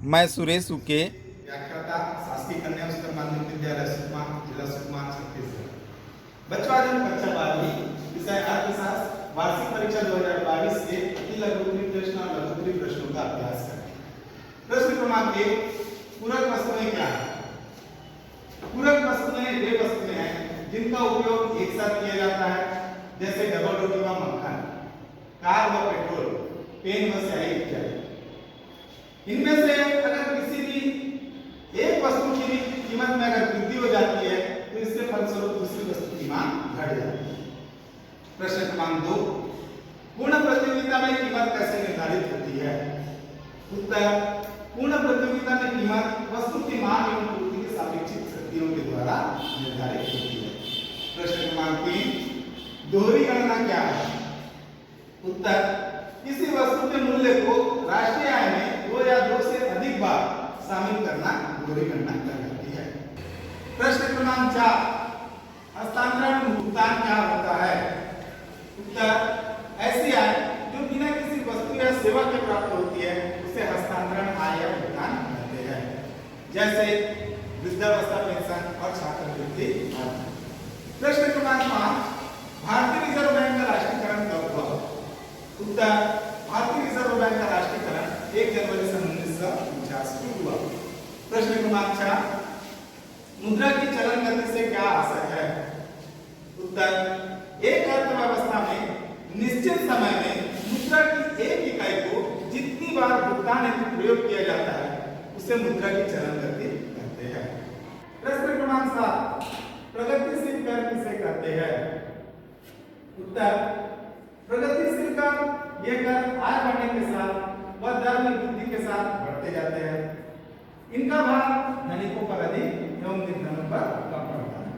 मैं सुरेश उके, व्याख्याता, शासकीय कन्या उच्चतर माध्यमिक विद्यालय सुकमा, जिला सुकमा, छत्तीसगढ़। बच्चों, आज हम कक्षा 12वीं विषय अर्थशास्त्र वार्षिक परीक्षा 2022 के अति लघु उत्तरीय प्रश्न और लघु उत्तरीय प्रश्नों का अभ्यास करें। प्रश्न क्रमांक 1, पूरक वस्तुएं क्या है? पूरक वस्तुएं वे वस्तुएं हैं जिनका उपयोग एक साथ किया जाता है, जैसे डबल रोटी व मक्खन, कार व पेट्रोल, पेन व स्याही इत्यादि। इनमें से अगर किसी भी एक वस्तु की भी कीमत में अगर वृद्धि हो जाती है तो इसके फलस्वरूप दूसरी वस्तु की मांग घट जाती है। प्रश्न क्रमांक 2, पूर्ण प्रतियोगिता में कीमत कैसे निर्धारित होती है? उत्तर, पूर्ण प्रतियोगिता में कीमत वस्तु की मांग एवं पूर्ति की सापेक्षिक शक्तियों के द्वारा निर्धारित होती है। प्रश्न क्रमांक 3, दोहरी गणना क्या है? उत्तर, किसी वस्तु के मूल्य को राष्ट्रीय आय में 2 या 2 से अधिक बार शामिल करना दोहरी गणना कहलाती है। प्रश्न क्रमांक 4, हस्तांतरण भुगतान क्या होता है? उत्तर, ऐसी आय जो बिना किसी वस्तु या सेवा के प्राप्त होती है उसे हस्तांतरण आय या भुगतान कहते हैं, जैसे वृद्धावस्था पेंशन और छात्रवृत्ति आदि। प्रश्न क्रमांक 5, भारतीय रिजर्व बैंक का राष्ट्रीयकरण कब हुआ? उत्तर, भारतीय रिजर्व बैंक का राष्ट्रीयकरण 1 जनवरी 1949 को हुआ। प्रश्न क्रमांक 6, मुद्रा की चलन गति से क्या आशय है? उत्तर, एक अर्थव्यवस्था में निश्चित समय में मुद्रा की एक इकाई को जितनी बार भुगतान हेतु प्रयोग किया जाता है उसे मुद्रा की चलन गति कहते हैं। प्रश्न क्रमांक 7, प्रगतिशील कर किसे कहते हैं? उत्तर, प्रगतिशील कर ये कर आय बढ़ने के साथ व दर में वृद्धि के साथ बढ़ते जाते हैं। इनका भार धनिकों पर अधिक एवं निर्धनों पर कम पड़ता है।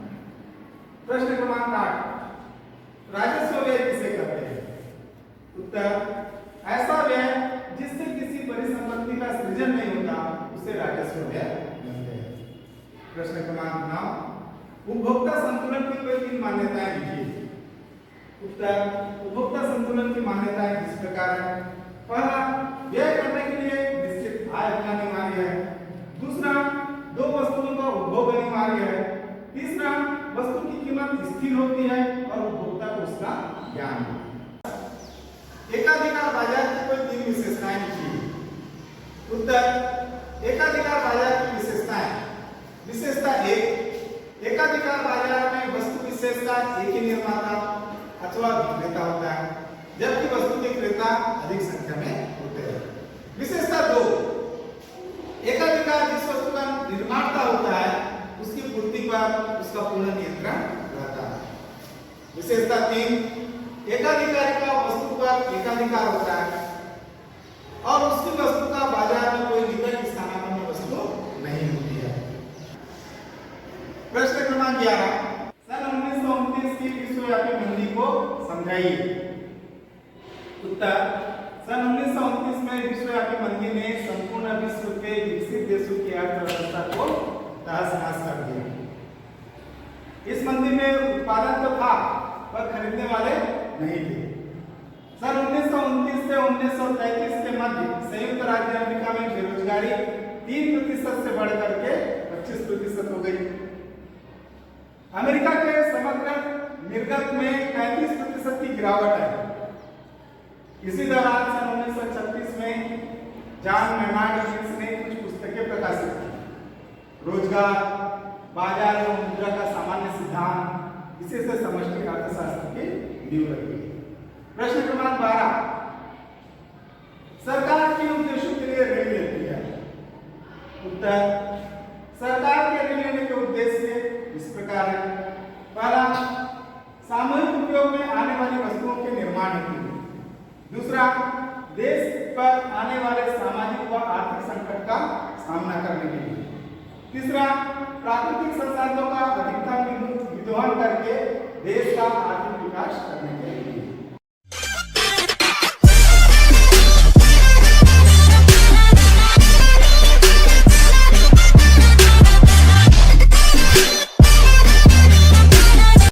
प्रश्न क्रमांक 8, राजस्व व्यय किसे कहते हैं? उत्तर, ऐसा व्यय जिससे किसी परिसंपत्ति का सृजन नहीं होता उसे राजस्व व्यय कहते हैं। प्रश्न क्रमांक 9, उपभोक्ता संतुलन की कोई 3 मान्यताएं लिखिए। उत्तर, उपभोक्ता संतुलन की मान्यताएं इस प्रकार है। पहला, व्यय करने के लिए निश्चित आय होना अनिवार्य है। दूसरा, 2 वस्तुओं का उपभोग अनिवार्य है। तीसरा, वस्तु की कीमत स्थिर होती है और उपभोक्ता को उसका ज्ञान होता है। एकाधिकार बाजार की कोई 3 विशेषताएं लिखिए। उत्तर, एकाधिकार बाजार की विशेषताएं। विशेषता 1, एकाधिकार बाजार में वस्तु विशेष का एक ही निर्माता अथवा विक्रेता होता है, जबकि वस्तु के क्रेता अधिक संख्या में होते हैं। विशेषता 2, एकाधिकार जिस वस्तु का निर्माता होता है उसकी पूर्ति पर उसका पूर्ण नियंत्रण रहता है। विशेषता 3, एकाधिकारी का वस्तु पर एकाधिकार होता है और उसकी वस्तु का बाजार में कोई निकट स्थानापन्न वस्तु नहीं होती है। प्रश्न क्रमांक 11, सन 1929 की विश्वव्यापी मंदी को समझाइए। उत्तर, सन 1929 में विश्वव्यापी मंदी ने संपूर्ण विश्व के विकसित देशों की अर्थव्यवस्था को तहस-नहस कर दिया। इस मंदी में उत्पादन तो था पर खरीदने वाले नहीं थे। सन 1929 से 1933 के मध्य संयुक्त राज्य अमेरिका में बेरोजगारी 3% से बढ़कर के 25% हो गई। अमेरिका के समग्र निर्गत में 35% की गिरावट है। इसी दौरान सन 1936 में जॉन मेनार्ड ने कुछ पुस्तकें प्रकाशित की। रोजगार, बाजार एवं मुद्रा का सामान्य सिद्धांत, इसी से समष्टि अर्थशास्त्र की नींव रखी। प्रश्न क्रमांक 12, सरकार किन उद्देश्यों के लिए ऋण लेती है? उत्तर, सरकार के ऋण लेने के उद्देश्य इस प्रकार है। पहला, सामूहिक उपयोग में आने वाली वस्तुओं के निर्माण हेतु। दूसरा, देश पर आने वाले सामाजिक व आर्थिक संकट का सामना करने के लिए। तीसरा, प्राकृतिक संसाधनों का अधिकतम विदोहन करके देश का आर्थिक